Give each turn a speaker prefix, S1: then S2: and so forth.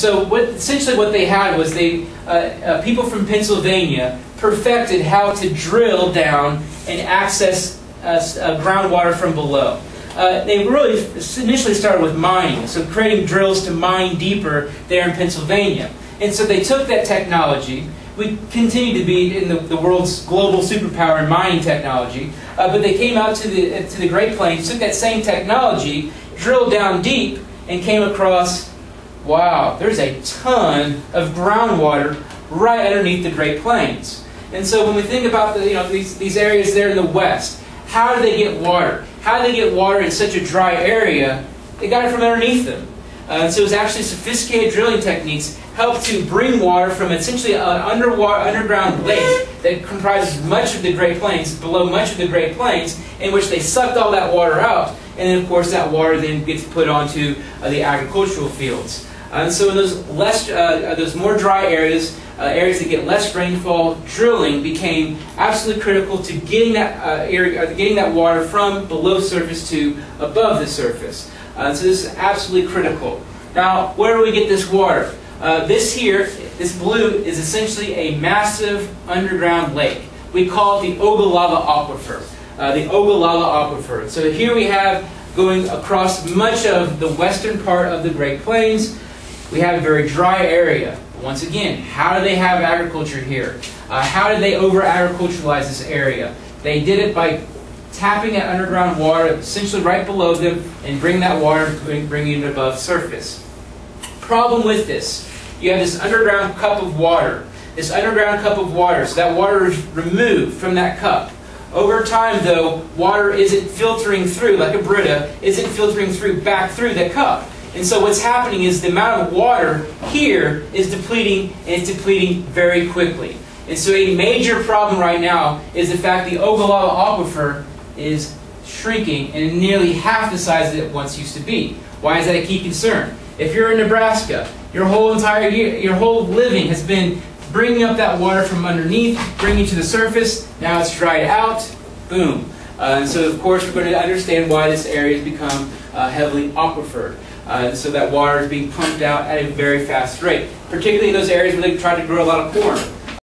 S1: so essentially what they had was people from Pennsylvania perfected how to drill down and access groundwater from below. They really initially started with mining, so creating drills to mine deeper there in Pennsylvania. And so they took that technology. We continue to be in the world's global superpower in mining technology, but they came out to the Great Plains, took that same technology, drilled down deep, and came across, wow, there's a ton of groundwater right underneath the Great Plains. And so when we think about these areas there in the west, how do they get water? How do they get water in such a dry area? They got it from underneath them. So it was actually sophisticated drilling techniques helped to bring water from essentially an underground lake that comprises much of the Great Plains, below much of the Great Plains, in which they sucked all that water out, and then of course that water then gets put onto the agricultural fields. So in those more dry areas, areas that get less rainfall, drilling became absolutely critical to getting that water from below surface to above the surface. So this is absolutely critical. Now, where do we get this water? This blue, is essentially a massive underground lake. We call it the Ogallala Aquifer. The Ogallala Aquifer. So here we have, going across much of the western part of the Great Plains, we have a very dry area. Once again, how do they have agriculture here? How did they over-agriculturalize this area? They did it by tapping that underground water essentially right below them and bring that water, bringing it above surface. Problem with this, you have this underground cup of water. This underground cup of water, so that water is removed from that cup. Over time, though, water isn't filtering through, like a Brita, isn't filtering through back through the cup. And so what's happening is the amount of water here is depleting, and it's depleting very quickly. And so a major problem right now is the fact the Ogallala Aquifer is shrinking and nearly half the size that it once used to be. Why is that a key concern? If you're in Nebraska, your whole living has been bringing up that water from underneath, bringing it to the surface. Now it's dried out. Boom. And so of course we're going to understand why this area has become heavily aquifered. So that water is being pumped out at a very fast rate, particularly in those areas where they try to grow a lot of corn.